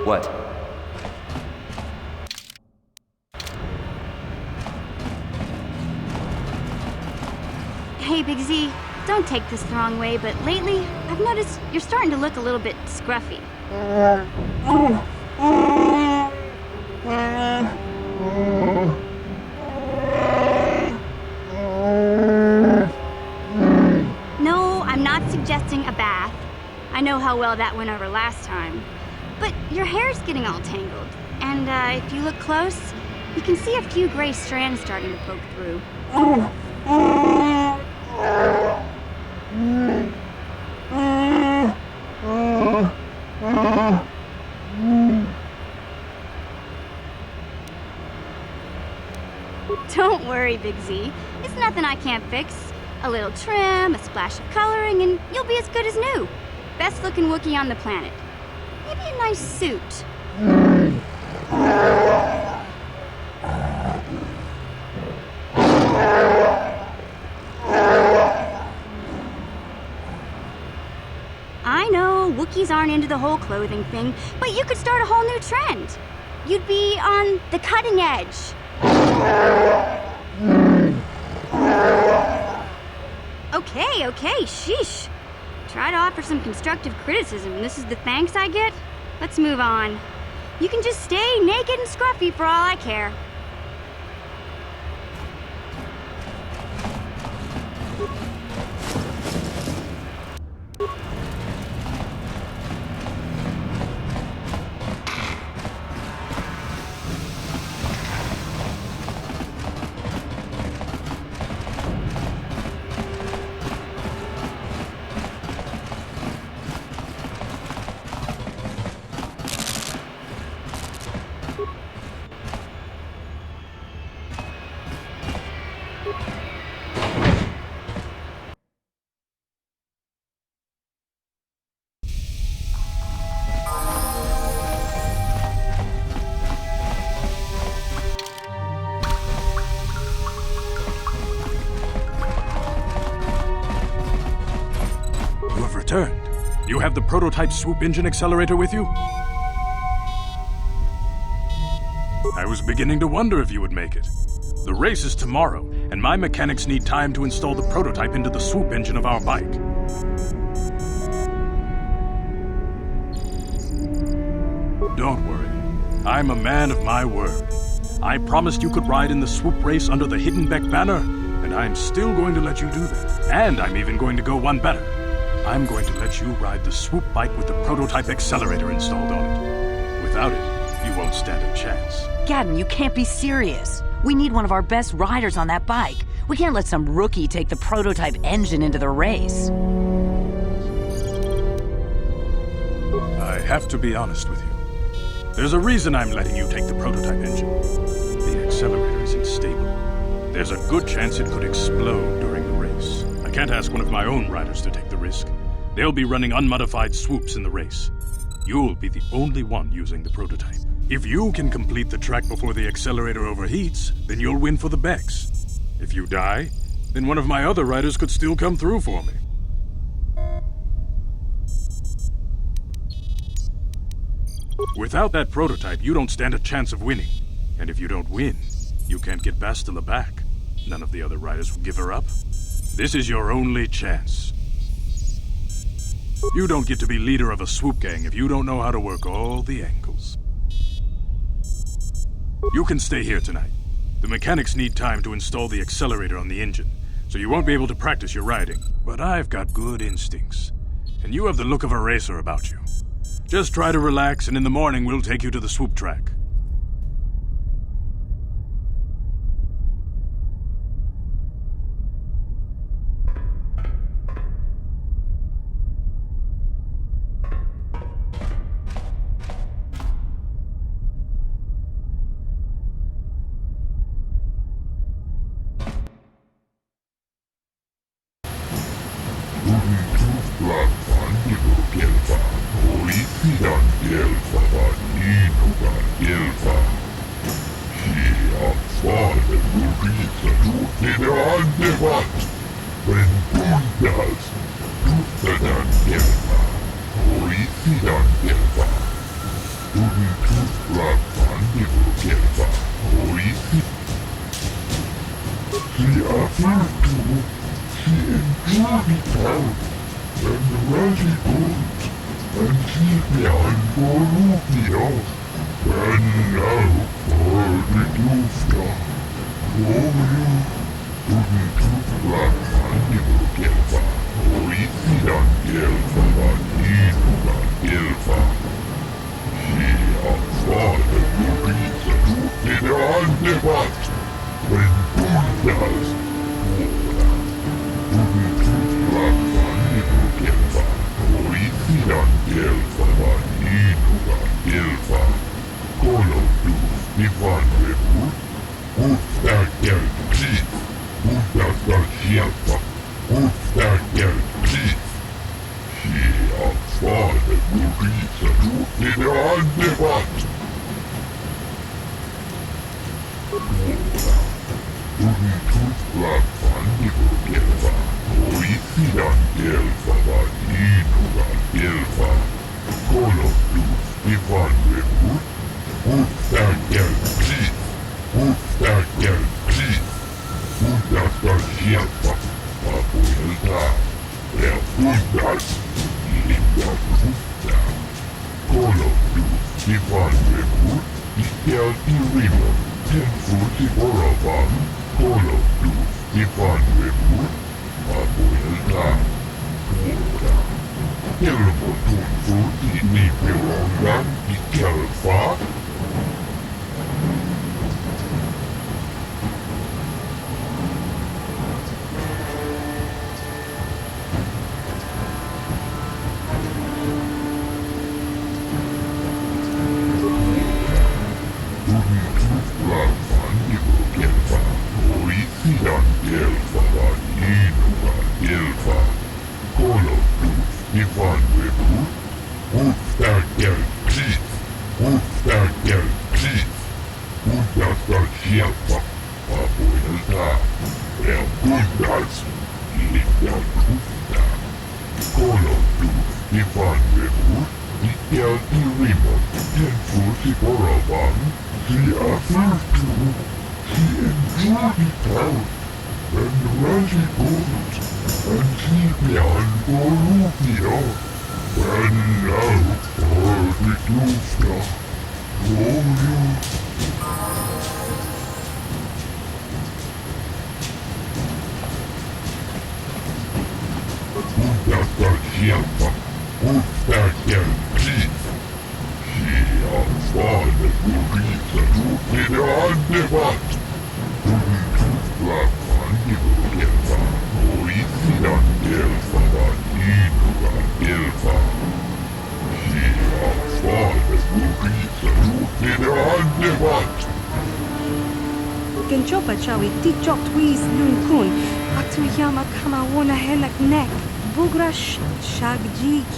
What? Hey, Big Z, don't take this the wrong way, but lately, I've noticed you're starting to look a little bit scruffy. No, I'm not suggesting a bath. I know how well that went over last time. But your hair's getting all tangled, and if you look close, you can see a few gray strands starting to poke through. Don't worry, Big Z. It's nothing I can't fix. A little trim, a splash of coloring, and you'll be as good as new. Best looking Wookiee on the planet. Maybe a nice suit. I know, Wookiees aren't into the whole clothing thing, but you could start a whole new trend. You'd be on the cutting edge. Okay, sheesh. Try to offer some constructive criticism, and this is the thanks I get? Let's move on. You can just stay naked and scruffy for all I care. Returned. You have the prototype swoop engine accelerator with you? I was beginning to wonder if you would make it. The race is tomorrow, and my mechanics need time to install the prototype into the swoop engine of our bike. Don't worry. I'm a man of my word. I promised you could ride in the swoop race under the Hidden Beck banner, and I'm still going to let you do that. And I'm even going to go one better. I'm going to let you ride the swoop bike with the prototype accelerator installed on it. Without it, you won't stand a chance. Gadden, you can't be serious. We need one of our best riders on that bike. We can't let some rookie take the prototype engine into the race. I have to be honest with you. There's a reason I'm letting you take the prototype engine. The accelerator isn't stable. There's a good chance it could explode during the race. I can't ask one of my own riders to take the risk. They'll be running unmodified swoops in the race. You'll be the only one using the prototype. If you can complete the track before the accelerator overheats, then you'll win for the Becks. If you die, then one of my other riders could still come through for me. Without that prototype, you don't stand a chance of winning. And if you don't win, you can't get Bastila back. None of the other riders will give her up. This is your only chance. You don't get to be leader of a swoop gang if you don't know how to work all the angles. You can stay here tonight. The mechanics need time to install the accelerator on the engine, so you won't be able to practice your riding. But I've got good instincts, and you have the look of a racer about you. Just try to relax, and in the morning we'll take you to the swoop track.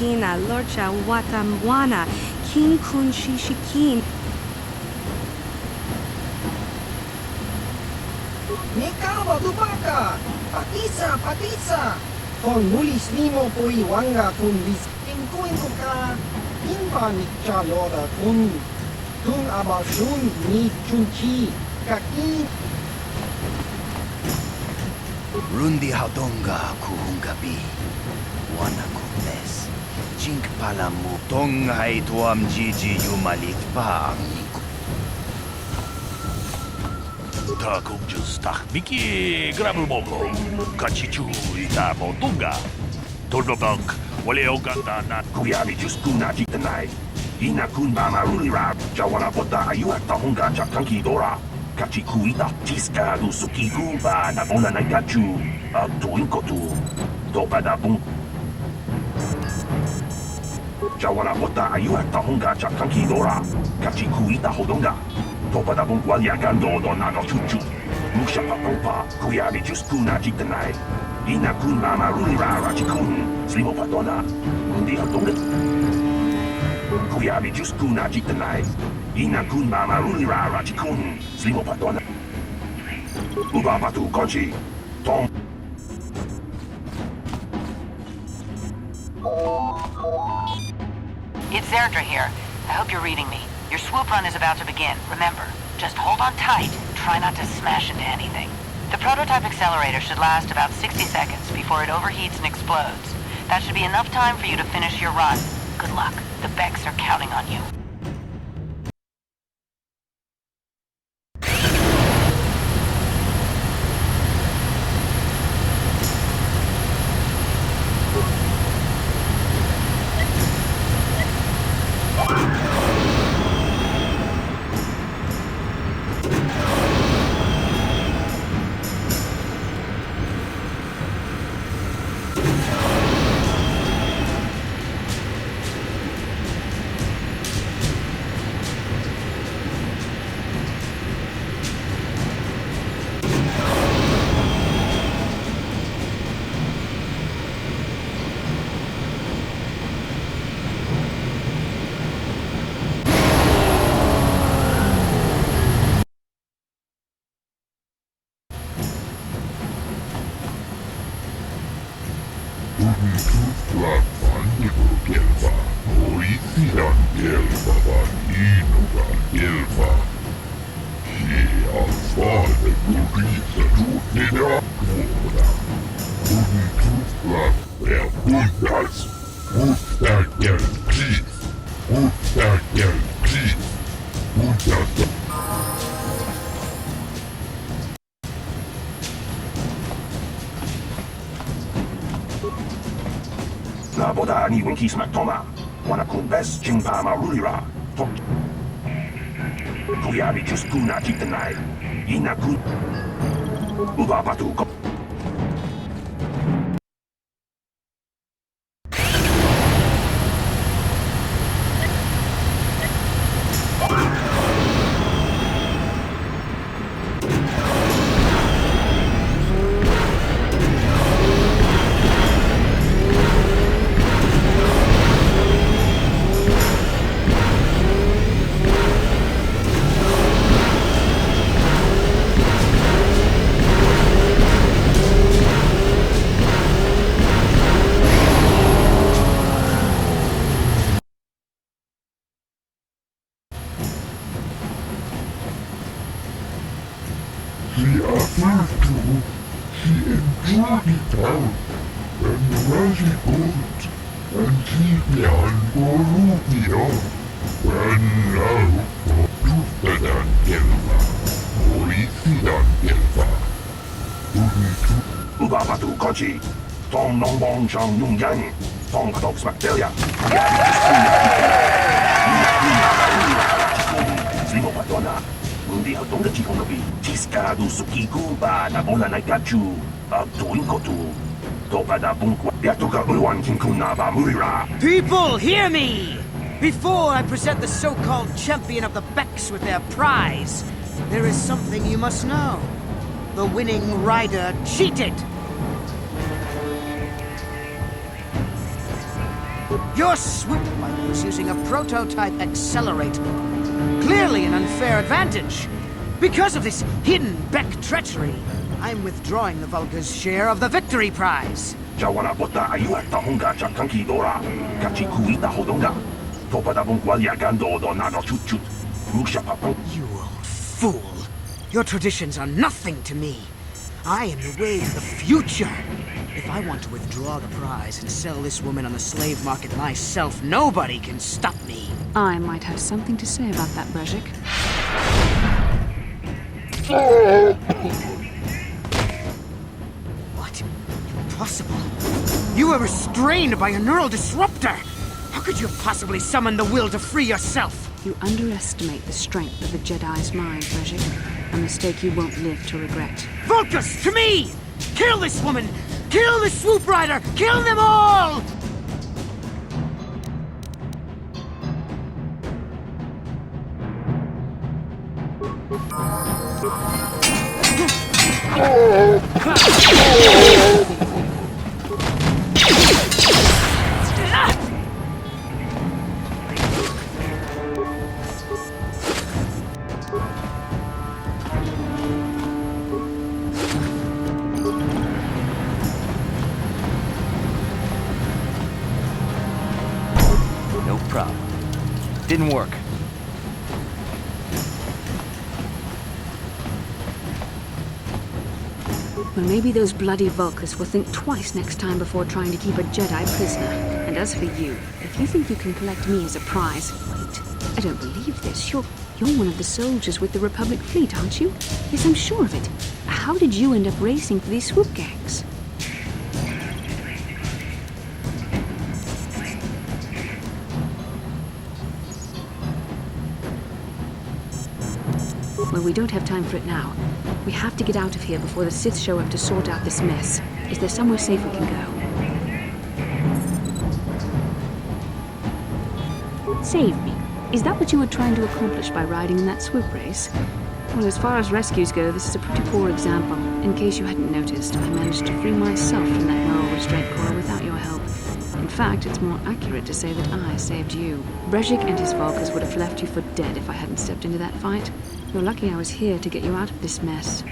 Kina Lorcha Watamwana King Kun Shishikin Nikawa Dubaka Patisa Kon mulis nimo po iwanga kun wiskin kuin ka Imbanica Lora Tung Abasun ni Chunchi Kaki Rundi Haudonga Kuhungabi Wana Kumes Jink Palamu Tongai Tuam Gigi Yumalit Pa Takum Justach Miki Grabulmogo Kachichu Ita Motunga Tolobok Waleoganda Nat Kuyari Juskuna Jitanai Inakun Mama Rulira Jawana Bota Ayuata Honga Jakanki Dora Kachikuita Tiska Dusuki Kuba Nabona Nagachu Tuinkotu Topada Bung Jawana Bota Ayuata Honga Jakanki Dora Kachikuita Hodonga Topada Bung Waliagando Donano Chuchu Musha Papopa Kuyari Juskuna Jitanai Inakun Mama Rulira Rachikun Slimo Padona Mundi Hadonga Kuyari Juskuna Jitanai Inakun Mama Rulira Rachikun Slimo Padona Ubabatu Konchi Tom It's Zerdra here. I hope you're reading me. Your swoop run is about to begin. Remember, just hold on tight. Try not to smash into anything. The prototype accelerator should last about 60 seconds before it overheats and explodes. That should be enough time for you to finish your run. Good luck. The Becks are counting on you. Naboda ni Winkies Mactoma Wanakun Bes Jingpa Marulira Tok Kuyari Juskuna Jitanai Inakun Ubabatu Ubabatu Kochi Tom Nongbong Chang Yung Yang Tom Katok Smaktelia Slimo Padona Mundi Hadonga Chikonobi Tiska Dusuki Kuba Nabona Nagachu Tuinkotu Topada Bunkwa Yatoka Ulwan Kinkuna Murira. People, hear me! Before I present the so-called champion of the Becks with their prize, there is something you must know. The winning rider cheated! Your swoop bike was using a prototype accelerator. Clearly an unfair advantage. Because of this hidden Beck treachery, I'm withdrawing the Vulgar's share of the victory prize. Jawana Bota Ayuata Honga Jakanki Dora Kachikuita Hodonga You old fool. Your traditions are nothing to me. I am the way to the future. If I want to withdraw the prize and sell this woman on the slave market myself, nobody can stop me. I might have something to say about that, Brezhik. What? Impossible. You were restrained by a neural disruptor. How could you have possibly summoned the will to free yourself? You underestimate the strength of the Jedi's mind, Brezhik. A mistake you won't live to regret. Vulcus, to me! Kill this woman! Kill the swoop rider! Kill them all! No problem. Didn't work. Well, maybe those bloody Vulcans will think twice next time before trying to keep a Jedi prisoner. And as for you, if you think you can collect me as a prize... Wait, I don't believe this. You're one of the soldiers with the Republic fleet, aren't you? Yes, I'm sure of it. How did you end up racing for these swoop gangs? Well, we don't have time for it now. We have to get out of here before the Sith show up to sort out this mess. Is there somewhere safe we can go? Save me. Is that what you were trying to accomplish by riding in that swoop race? Well, as far as rescues go, this is a pretty poor example. In case you hadn't noticed, I managed to free myself from that moral restraint coil without your help. In fact, it's more accurate to say that I saved you. Brezhik and his Vulcans would have left you for dead if I hadn't stepped into that fight. You're lucky I was here to get you out of this mess.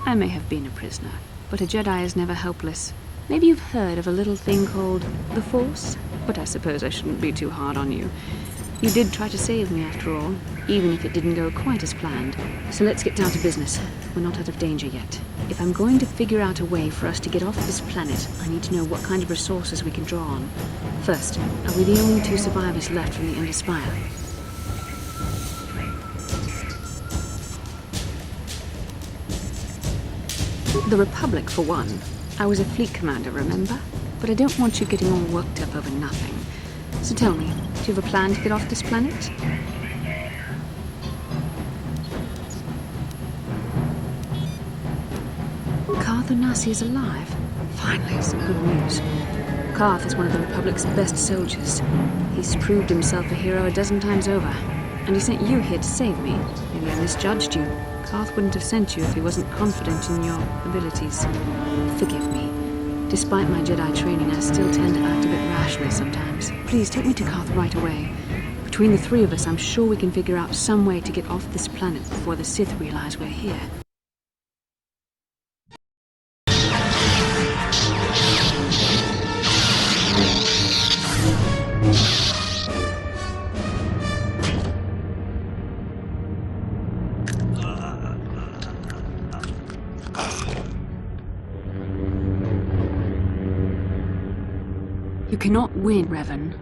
I may have been a prisoner, but a Jedi is never helpless. Maybe you've heard of a little thing called the Force? But I suppose I shouldn't be too hard on you. You did try to save me after all, even if it didn't go quite as planned. So let's get down to business. We're not out of danger yet. If I'm going to figure out a way for us to get off this planet, I need to know what kind of resources we can draw on. First, are we the only two survivors left from the Ender Spire? The Republic, for one. I was a fleet commander, remember? But I don't want you getting all worked up over nothing. So tell me, do you have a plan to get off this planet? Karth Onasi is alive. Finally, some good news. Karth is one of the Republic's best soldiers. He's proved himself a hero a dozen times over. And he sent you here to save me. Maybe I misjudged you. Karth wouldn't have sent you if he wasn't confident in your abilities. Forgive me. Despite my Jedi training, I still tend to act a bit rashly sometimes. Please take me to Karth right away. Between the three of us, I'm sure we can figure out some way to get off this planet before the Sith realize we're here. You cannot win, Revan.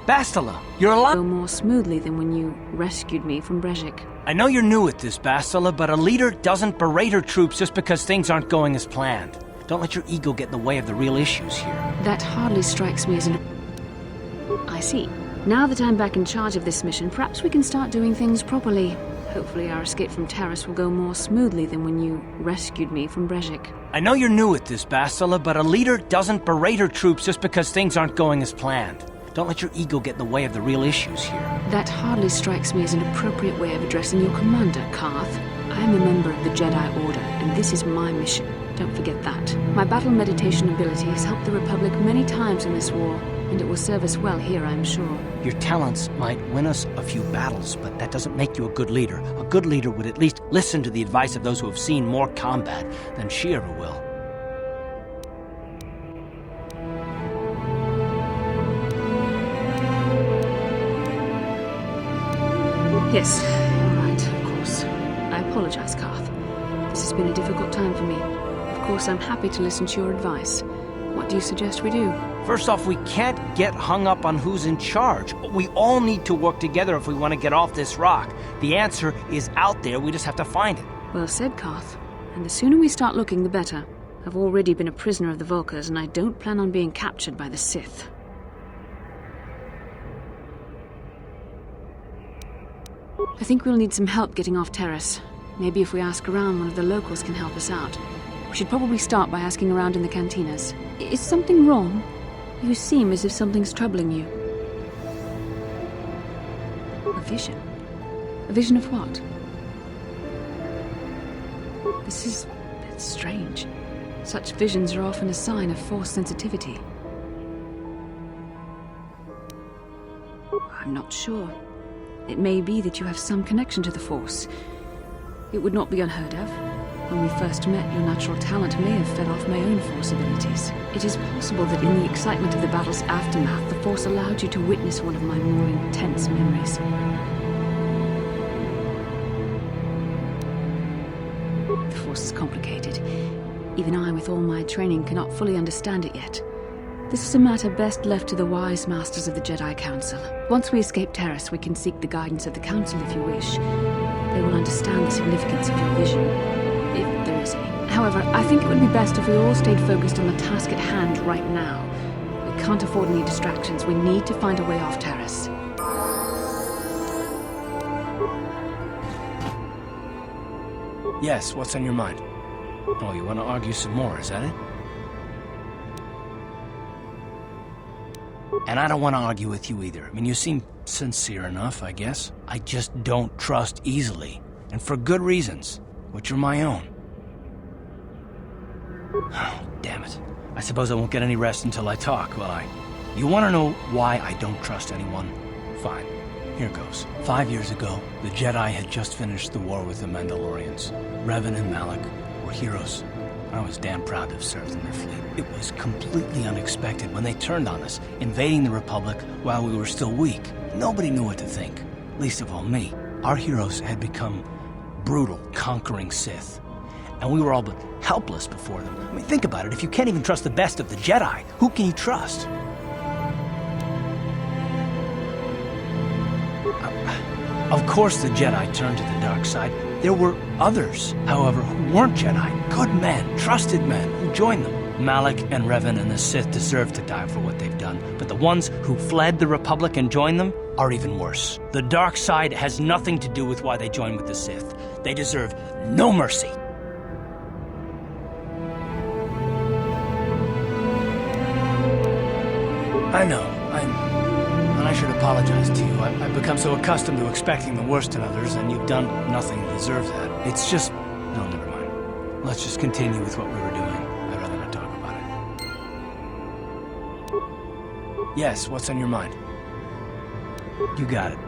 Bastila, you're alive. Go more smoothly than when you rescued me from Brezhik. I know you're new at this, Bastila, but a leader doesn't berate her troops just because things aren't going as planned. Don't let your ego get in the way of the real issues here. That hardly strikes me as an... I see. Now that I'm back in charge of this mission, perhaps we can start doing things properly. Hopefully our escape from Terrace will go more smoothly than when you rescued me from Brezhik. I know you're new at this, Bastila, but a leader doesn't berate her troops just because things aren't going as planned. Don't let your ego get in the way of the real issues here. That hardly strikes me as an appropriate way of addressing your commander, Karth. I am a member of the Jedi Order, and and this is my mission. Don't forget that. My battle meditation ability has helped the Republic many times in this war, and it will serve us well here, I'm sure. Your talents might win us a few battles, but that doesn't make you a good leader. A good leader would at least listen to the advice of those who have seen more combat than she ever will. Yes, you're right, of course. I apologize, Karth. This has been a difficult time for me. Of course, I'm happy to listen to your advice. What do you suggest we do? First off, we can't get hung up on who's in charge. We all need to work together if we want to get off this rock. The answer is out there, we just have to find it. Well said, Karth. And the sooner we start looking, the better. I've already been a prisoner of the Vulkars, and I don't plan on being captured by the Sith. I think we'll need some help getting off Terrace. Maybe if we ask around, one of the locals can help us out. We should probably start by asking around in the cantinas. Is something wrong? You seem as if something's troubling you. A vision? A vision of what? This is strange. Such visions are often a sign of Force sensitivity. I'm not sure. It may be that you have some connection to the Force. It would not be unheard of. When we first met, your natural talent may have fed off my own Force abilities. It is possible that in the excitement of the battle's aftermath, the Force allowed you to witness one of my more intense memories. The Force is complicated. Even I, with all my training, cannot fully understand it yet. This is a matter best left to the wise masters of the Jedi Council. Once we escape Terrace, we can seek the guidance of the Council if you wish. They will understand the significance of your vision, if there is any. However, I think it would be best if we all stayed focused on the task at hand right now. We can't afford any distractions. We need to find a way off Terrace. Yes, what's on your mind? Oh, you want to argue some more, is that it? And I don't want to argue with you either. I mean, you seem sincere enough, I guess. I just don't trust easily. And for good reasons, which are my own. Oh, damn it. I suppose I won't get any rest until I talk, will I? You want to know why I don't trust anyone? Fine. Here goes. 5 years ago, the Jedi had just finished the war with the Mandalorians. Revan and Malak were heroes. I was damn proud to have served in their fleet. It was completely unexpected when they turned on us, invading the Republic while we were still weak. Nobody knew what to think, least of all me. Our heroes had become brutal, conquering Sith, and we were all but helpless before them. I mean, think about it. If you can't even trust the best of the Jedi, who can you trust? Of course the Jedi turned to the dark side. There were others, however, who weren't Jedi. Good men, trusted men, who joined them. Malak and Revan and the Sith deserve to die for what they've done, but the ones who fled the Republic and joined them are even worse. The dark side has nothing to do with why they joined with the Sith. They deserve no mercy. I know, I should apologize to you. I've become so accustomed to expecting the worst in others, and you've done nothing to deserve that. It's just... No, never mind. Let's just continue with what we were doing. I'd rather not talk about it. Yes, what's on your mind? You got it.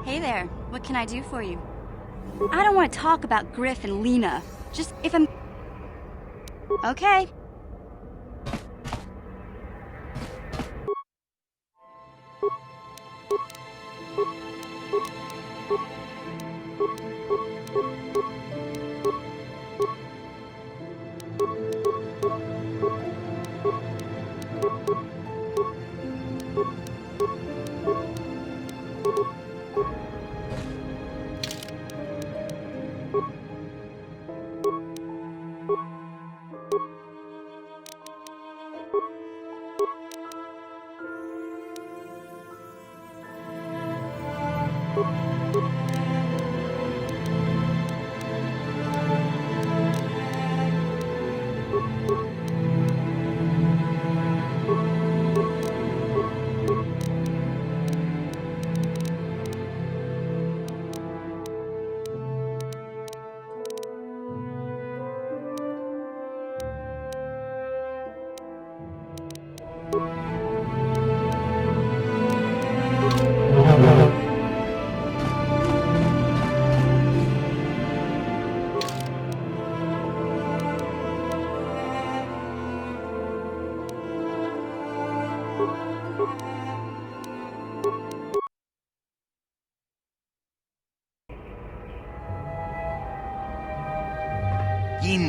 Hey there, what can I do for you? I don't want to talk about Griff and Lena. Just if I'm... Okay.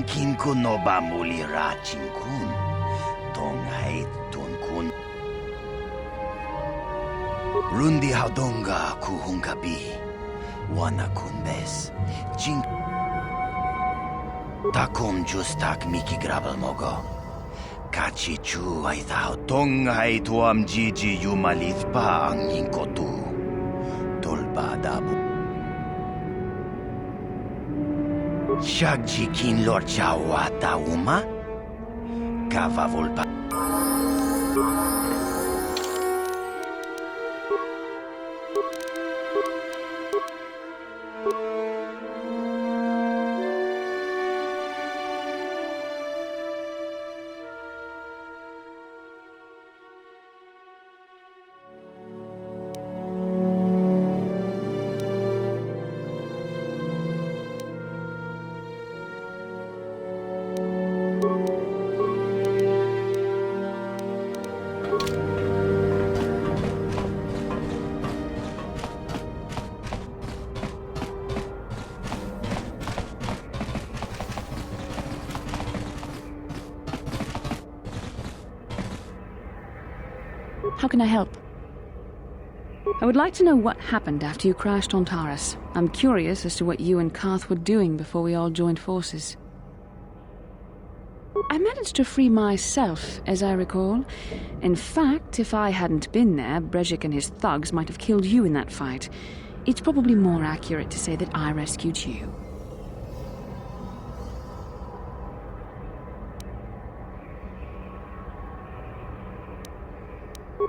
Kin kun no ba mulira chinkun. Tongai tunkun. Rundi haudonga kuhungabi. Wana kunbes. Chink. Takum justak miki grabal mogo. Kachi chu ay thao tongai tuam jiji yumalit pa ang yinkotu. Tulba dabu. Shagji kin lor chawa tauma? Kava volpa. How can I help? I would like to know what happened after you crashed on Taurus. I'm curious as to what you and Karth were doing before we all joined forces. I managed to free myself, as I recall. In fact, if I hadn't been there, Brejik and his thugs might have killed you in that fight. It's probably more accurate to say that I rescued you.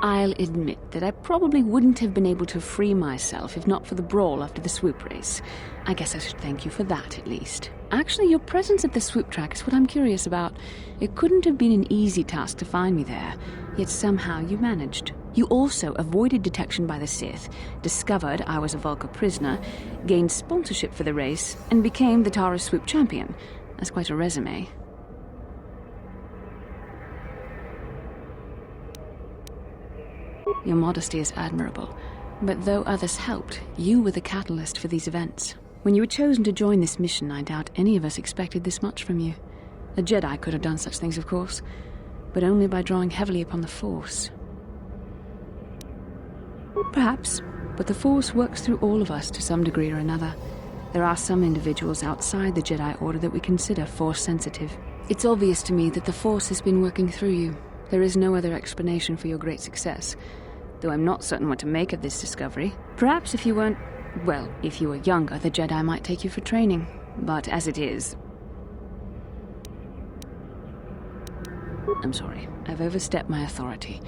I'll admit that I probably wouldn't have been able to free myself if not for the brawl after the swoop race. I guess I should thank you for that, at least. Actually, your presence at the swoop track is what I'm curious about. It couldn't have been an easy task to find me there, yet somehow you managed. You also avoided detection by the Sith, discovered I was a Vulca prisoner, gained sponsorship for the race, and became the Taurus swoop champion. That's quite a resume. Your modesty is admirable, but though others helped, you were the catalyst for these events. When you were chosen to join this mission, I doubt any of us expected this much from you. A Jedi could have done such things, of course, but only by drawing heavily upon the Force. Perhaps, but the Force works through all of us to some degree or another. There are some individuals outside the Jedi Order that we consider Force-sensitive. It's obvious to me that the Force has been working through you. There is no other explanation for your great success. Though I'm not certain what to make of this discovery. Perhaps if you weren't... well, if you were younger, the Jedi might take you for training. But as it is... I'm sorry. I've overstepped my authority.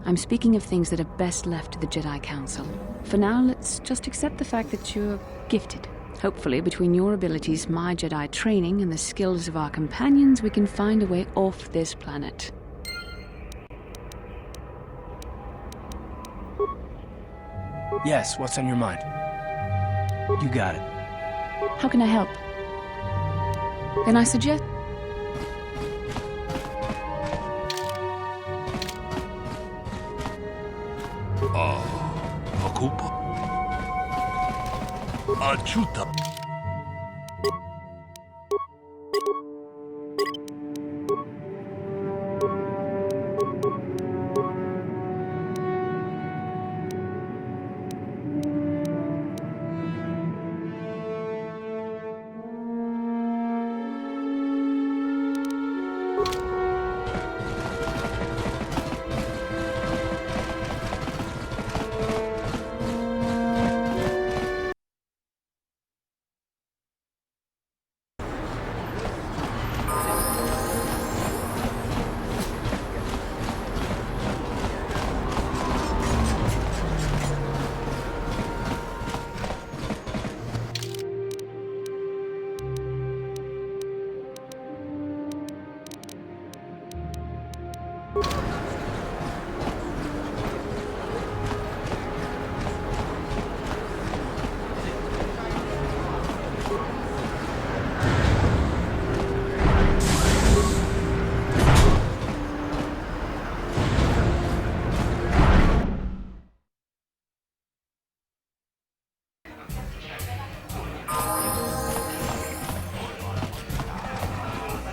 I'm speaking of things that are best left to the Jedi Council. For now, let's just accept the fact that you're gifted. Hopefully, between your abilities, my Jedi training, and the skills of our companions, we can find a way off this planet. Yes, what's on your mind? You got it. How can I help? Then I suggest... Hakupa. Achuta.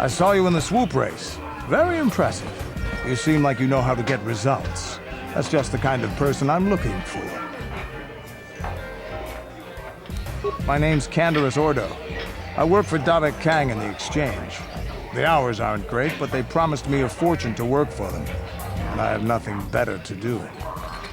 I saw you in the swoop race. Very impressive. You seem like you know how to get results. That's just the kind of person I'm looking for. My name's Canderous Ordo. I work for Davik Kang in the Exchange. The hours aren't great, but they promised me a fortune to work for them. And I have nothing better to do.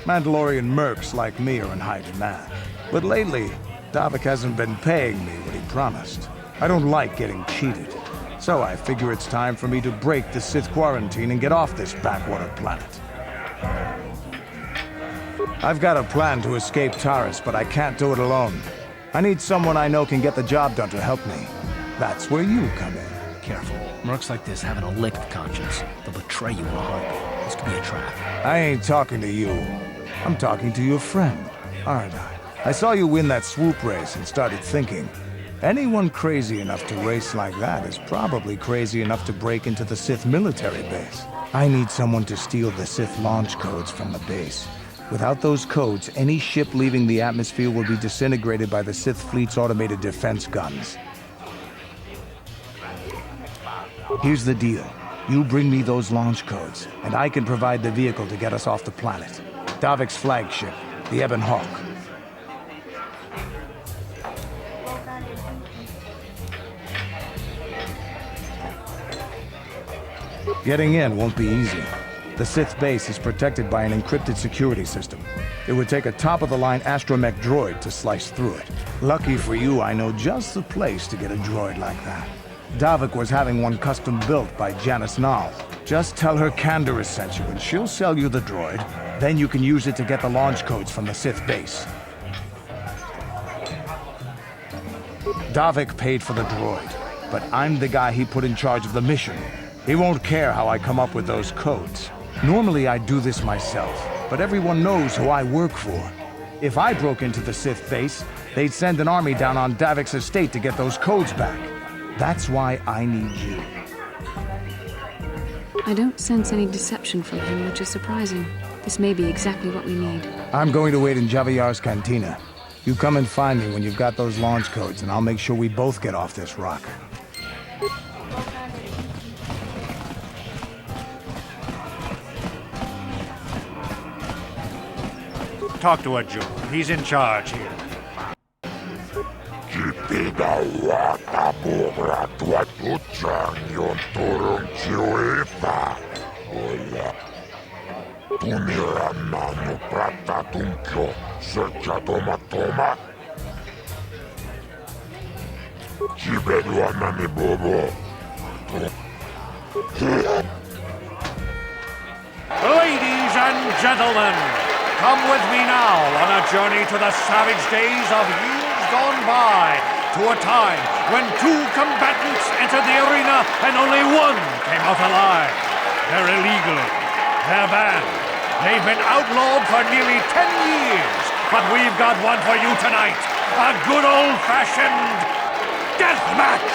Mandalorian mercs like me are in high demand. But lately, Davik hasn't been paying me what he promised. I don't like getting cheated. So I figure it's time for me to break the Sith quarantine and get off this backwater planet. I've got a plan to escape Taris, but I can't do it alone. I need someone I know can get the job done to help me. That's where you come in. Careful. Mercs like this haven't a lick of conscience. They'll betray you in a heartbeat. This could be a trap. I ain't talking to you. I'm talking to your friend, aren't I? I saw you win that swoop race and started thinking, anyone crazy enough to race like that is probably crazy enough to break into the Sith military base. I need someone to steal the Sith launch codes from the base. Without those codes, any ship leaving the atmosphere will be disintegrated by the Sith fleet's automated defense guns. Here's the deal. You bring me those launch codes, and I can provide the vehicle to get us off the planet. Davik's flagship, the Ebon Hawk. Getting in won't be easy. The Sith base is protected by an encrypted security system. It would take a top-of-the-line astromech droid to slice through it. Lucky for you, I know just the place to get a droid like that. Davik was having one custom-built by Janice Nall. Just tell her Canderous sent you, and she'll sell you the droid. Then you can use it to get the launch codes from the Sith base. Davik paid for the droid, but I'm the guy he put in charge of the mission. He won't care how I come up with those codes. Normally I'd do this myself, but everyone knows who I work for. If I broke into the Sith base, they'd send an army down on Davik's estate to get those codes back. That's why I need you. I don't sense any deception from him, which is surprising. This may be exactly what we need. I'm going to wait in Javier's cantina. You come and find me when you've got those launch codes, and I'll make sure we both get off this rock. Talk to Ajun. He's in charge here. Ladies and gentlemen, come with me now on a journey to the savage days of years gone by, to a time when two combatants entered the arena and only one came out alive. They're illegal. They're banned. They've been outlawed for nearly 10 years, but we've got one for you tonight. A good old-fashioned death match.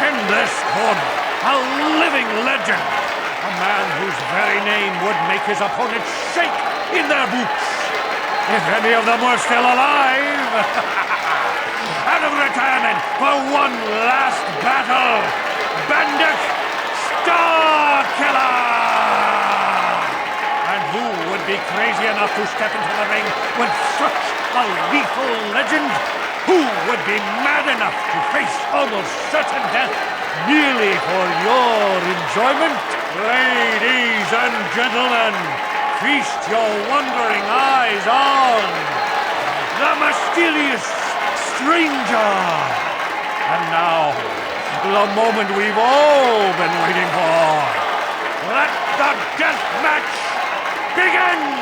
In this corner, a living legend. A man whose very name would make his opponents shake in their boots, if any of them were still alive. And returning for one last battle, Bandit Starkiller! And who would be crazy enough to step into the ring with such a lethal legend? Who would be mad enough to face almost certain death merely for your enjoyment? Ladies and gentlemen, feast your wondering eyes on the mysterious stranger. And now, the moment we've all been waiting for. Let the death match begin!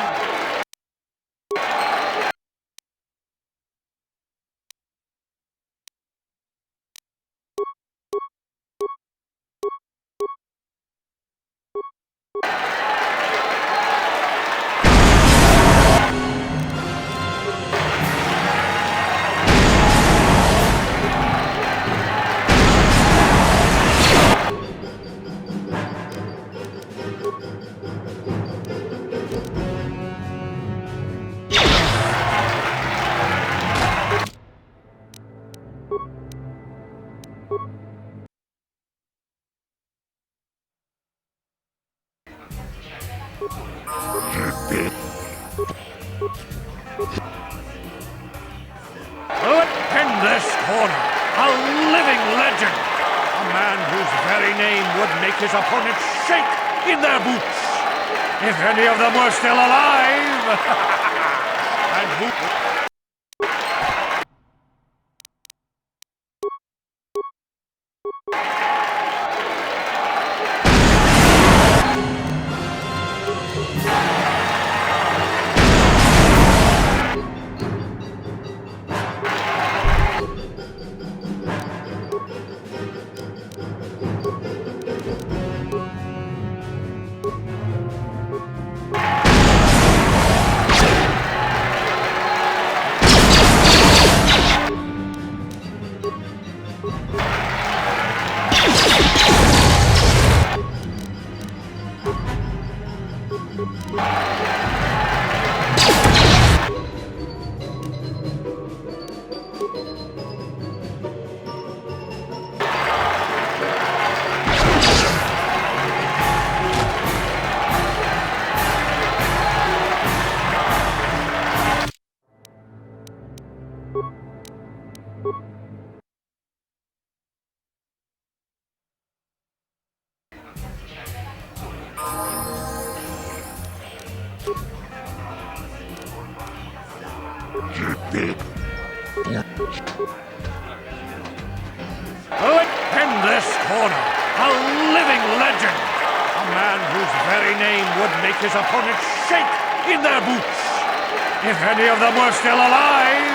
In this corner, a living legend. A man whose very name would make his opponents shake in their boots. If any of them were still alive. And who... In this corner, a living legend. A man whose very name would make his opponents shake in their boots. If any of them were still alive.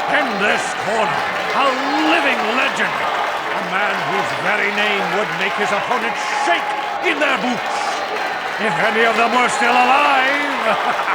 In this corner, a living legend. A man whose very name would make his opponents shake in their boots. If any of them were still alive.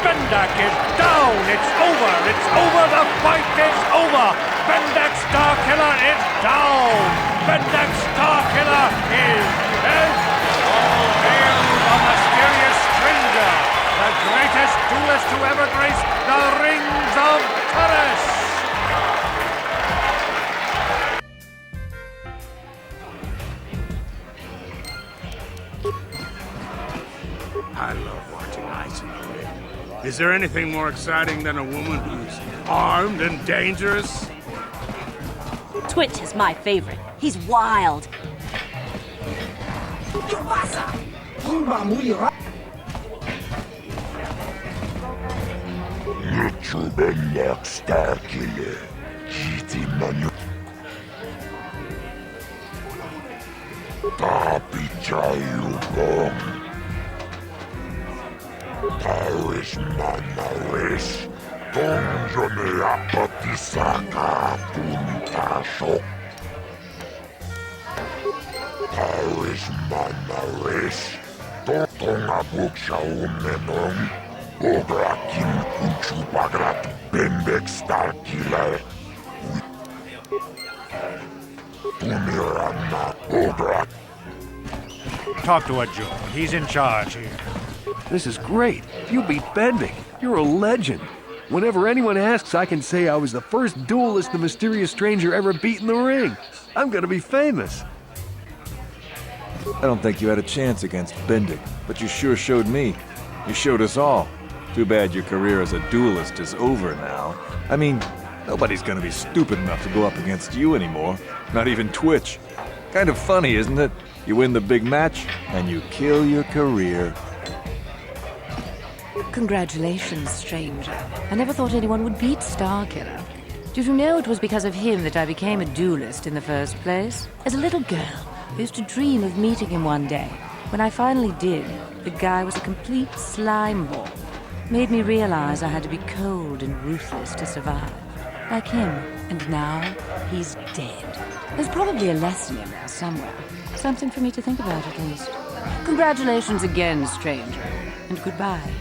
Bendak is down! It's over! It's over! The fight is over! Bendak Starkiller is down! Bendak Starkiller is dead! All hail the mysterious stranger! The greatest duelist to ever grace the rings of Taurus! I love watching ice in the ring. Is there anything more exciting than a woman who's armed and dangerous? Twitch is my favorite. He's wild. Bendak Starkiller. Tapi Chayubong. Taris Manaris. Donjone Apatisaka Puntasok. Taris Manaris. Totonga Buksha Umenong. Ograkin Uchupagrat Bendak Starkiller. Tumirana Ograk. Talk to a Joe. He's in charge here. This is great. You beat Bendik. You're a legend. Whenever anyone asks, I can say I was the first duelist the mysterious stranger ever beat in the ring. I'm gonna be famous. I don't think you had a chance against Bendik, but you sure showed me. You showed us all. Too bad your career as a duelist is over now. I mean, nobody's gonna be stupid enough to go up against you anymore. Not even Twitch. Kind of funny, isn't it? You win the big match, and you kill your career. Congratulations, stranger. I never thought anyone would beat Starkiller. Did you know it was because of him that I became a duelist in the first place? As a little girl, I used to dream of meeting him one day. When I finally did, the guy was a complete slime ball. Made me realize I had to be cold and ruthless to survive. Like him. And now, he's dead. There's probably a lesson in there somewhere. Something for me to think about, at least. Congratulations again, stranger. And goodbye.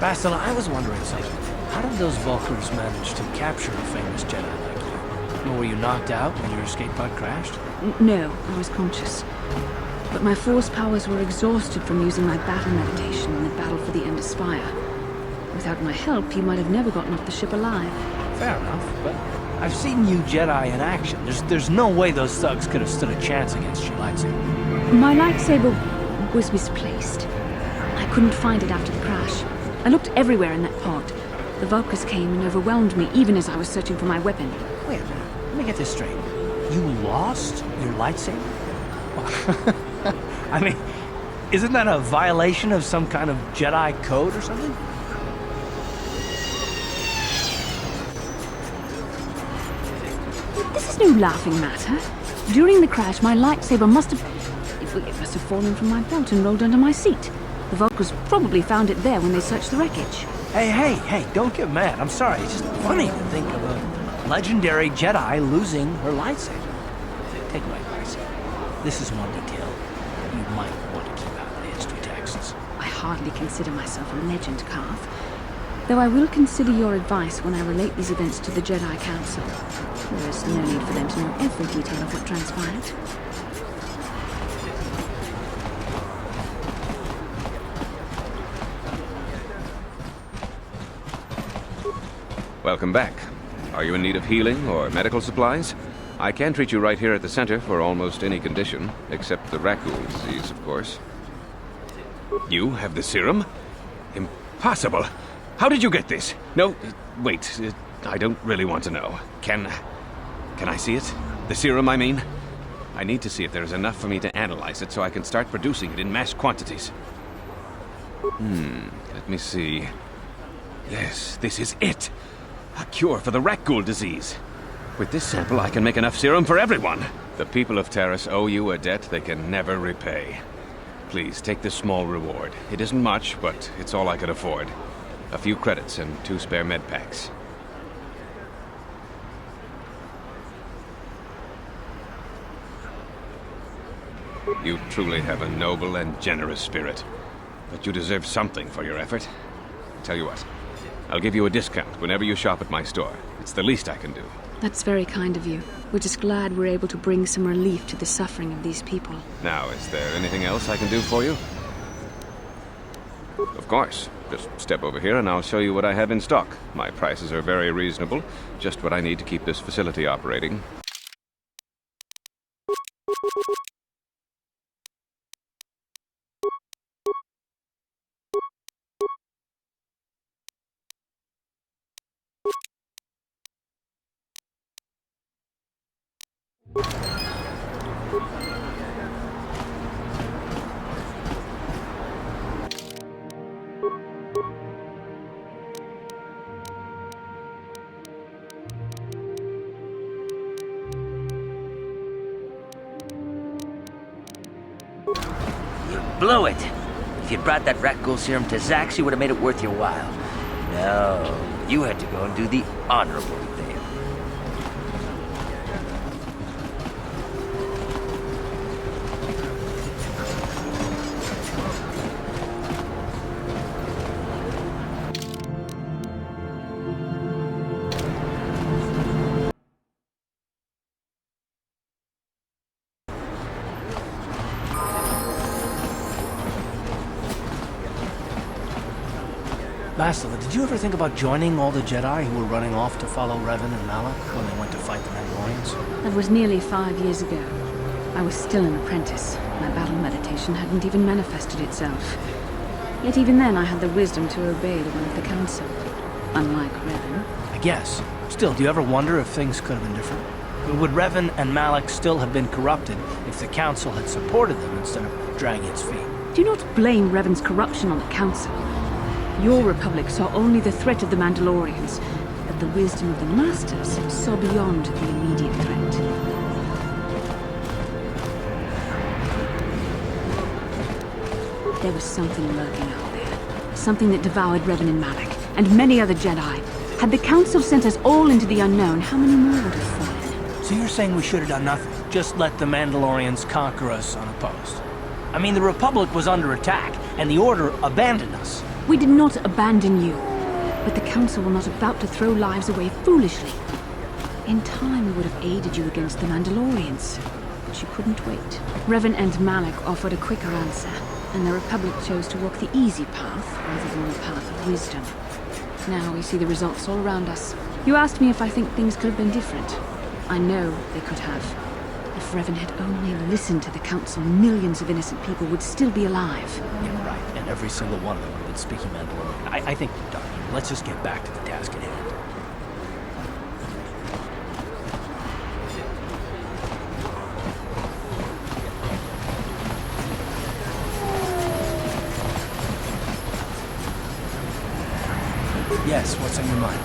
Bastila, I was wondering something. How did those Valkyries manage to capture a famous Jedi like you? Were you knocked out when your escape pod crashed? No, I was conscious. But my force powers were exhausted from using my battle meditation in the battle for the Ender Spire. Without my help, you might have never gotten off the ship alive. Fair enough, but I've seen you Jedi in action. There's no way those thugs could have stood a chance against your lightsaber. My lightsaber was misplaced. I couldn't find it after the crash. I looked everywhere in that pod. The Vulkars came and overwhelmed me even as I was searching for my weapon. Wait a minute. Let me get this straight. You lost your lightsaber? I mean, isn't that a violation of some kind of Jedi code or something? This is no laughing matter. During the crash, my lightsaber must have fallen from my belt and rolled under my seat. The Vulkars probably found it there when they searched the wreckage. Hey, don't get mad. I'm sorry. It's just funny to think of a legendary Jedi losing her lightsaber. Take my advice. This is one detail you might want to keep out of the history texts. I hardly consider myself a legend, Carth. Though I will consider your advice when I relate these events to the Jedi Council. There is no need for them to know every detail of what transpired. Welcome back. Are you in need of healing or medical supplies? I can treat you right here at the center for almost any condition, except the raccoon disease, of course. You have the serum? Impossible! How did you get this? No, wait, I don't really want to know. Can I see it? The serum, I mean? I need to see if there is enough for me to analyze it so I can start producing it in mass quantities. Let me see. Yes, this is it! A cure for the raccoon disease. With this sample, I can make enough serum for everyone. The people of Taris owe you a debt they can never repay. Please, take this small reward. It isn't much, but it's all I could afford. A few credits and 2 spare med packs. You truly have a noble and generous spirit. But you deserve something for your effort. Tell you what, I'll give you a discount whenever you shop at my store. It's the least I can do. That's very kind of you. We're just glad we're able to bring some relief to the suffering of these people. Now, is there anything else I can do for you? Of course. Just step over here and I'll show you what I have in stock. My prices are very reasonable. Just what I need to keep this facility operating. Blew it. If you'd brought that Rakghoul serum to Zax, you would have made it worth your while. No, you had to go and do the honorable thing. Bastila, did you ever think about joining all the Jedi who were running off to follow Revan and Malak when they went to fight the Mandalorians? That was nearly 5 years ago. I was still an apprentice. My battle meditation hadn't even manifested itself. Yet even then I had the wisdom to obey the will of the Council. Unlike Revan. I guess. Still, do you ever wonder if things could have been different? Would Revan and Malak still have been corrupted if the Council had supported them instead of dragging its feet? Do not blame Revan's corruption on the Council. Your Republic saw only the threat of the Mandalorians, but the wisdom of the Masters saw beyond the immediate threat. There was something lurking out there. Something that devoured Revan and Malak, and many other Jedi. Had the Council sent us all into the unknown, how many more would have fallen? So you're saying we should have done nothing? Just let the Mandalorians conquer us unopposed? I mean, the Republic was under attack, and the Order abandoned us. We did not abandon you, but the Council were not about to throw lives away foolishly. In time, we would have aided you against the Mandalorians, but you couldn't wait. Revan and Malak offered a quicker answer, and the Republic chose to walk the easy path rather than the path of wisdom. Now we see the results all around us. You asked me if I think things could have been different. I know they could have. If Revan had only listened to the Council, millions of innocent people would still be alive. Yeah, right. And every single one of them would have been speaking Mandalorian. I think we're done. Let's just get back to the task at hand. Yes, what's on your mind?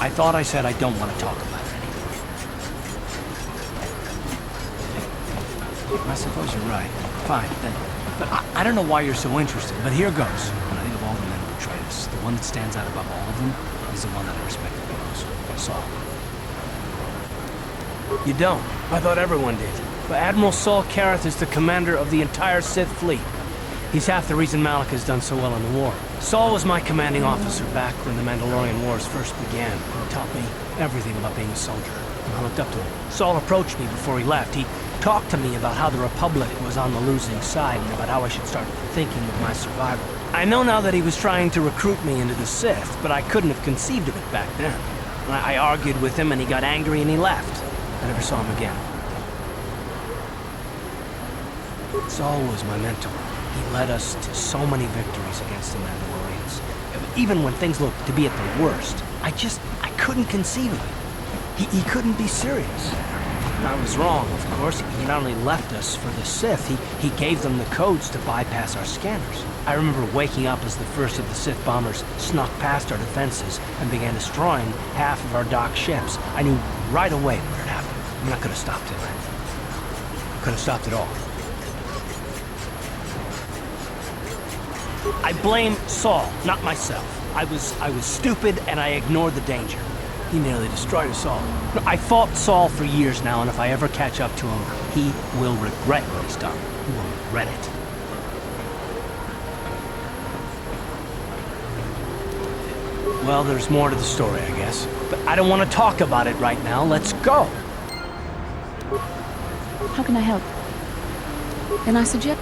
I thought I said I don't want to talk about it anymore. I suppose you're right. Fine, then. But I don't know why you're so interested, but here goes. When I think of all the men who betrayed us, the one that stands out above all of them is the one that I respect the most. Saul. You don't. I thought everyone did. But Admiral Saul Karath is the commander of the entire Sith fleet. He's half the reason Malak has done so well in the war. Saul was my commanding officer back when the Mandalorian Wars first began. He taught me everything about being a soldier. And I looked up to him. Saul approached me before he left. He talked to me about how the Republic was on the losing side and about how I should start thinking of my survival. I know now that he was trying to recruit me into the Sith, but I couldn't have conceived of it back then. I argued with him and he got angry and he left. I never saw him again. Saul was my mentor. He led us to so many victories against the Mandalorians. Even when things looked to be at the worst, I couldn't conceive of it. He couldn't be serious. And I was wrong, of course. He not only left us for the Sith, he gave them the codes to bypass our scanners. I remember waking up as the first of the Sith bombers snuck past our defenses and began destroying half of our docked ships. I knew right away what had happened. I mean, I could have stopped it. I could have stopped it all. I blame Saul, not myself. I was stupid and I ignored the danger. He nearly destroyed us all. I fought Saul for years now, and if I ever catch up to him, he will regret what he's done. He will regret it. Well, there's more to the story, I guess. But I don't want to talk about it right now. Let's go! How can I help? Can I suggest...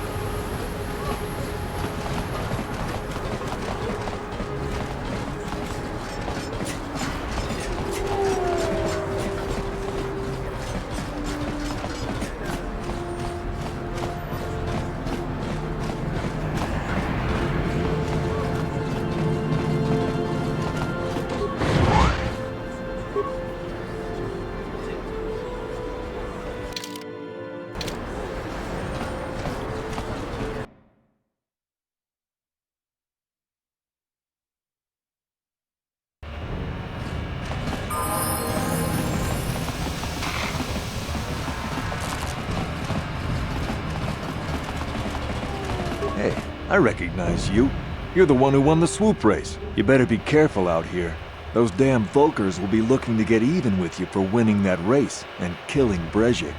Hey, I recognize you. You're the one who won the swoop race. You better be careful out here. Those damn Vulkars will be looking to get even with you for winning that race and killing Brejik.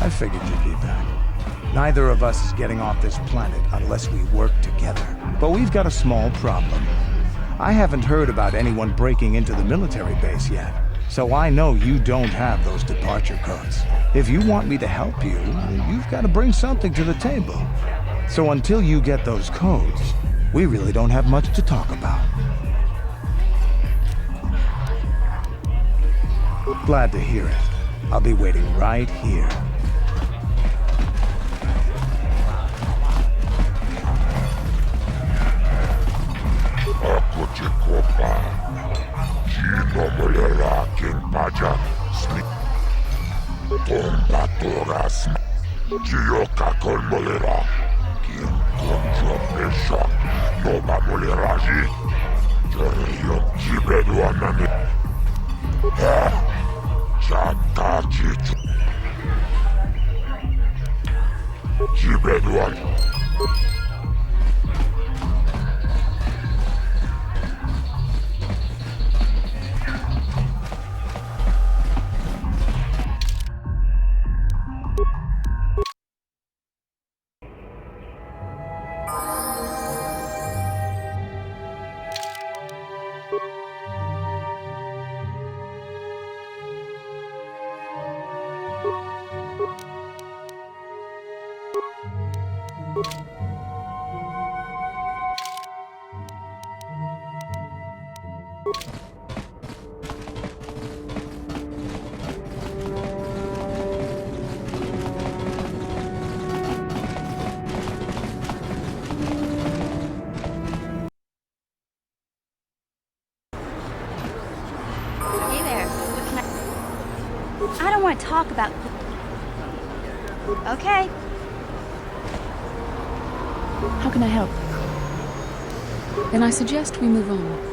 I figured you'd be back. Neither of us is getting off this planet unless we work together. But we've got a small problem. I haven't heard about anyone breaking into the military base yet, so I know you don't have those departure codes. If you want me to help you, you've got to bring something to the table. So until you get those codes, we really don't have much to talk about. Glad to hear it. I'll be waiting right here. I don't want to talk about... Okay. How can I help? Then I suggest we move on.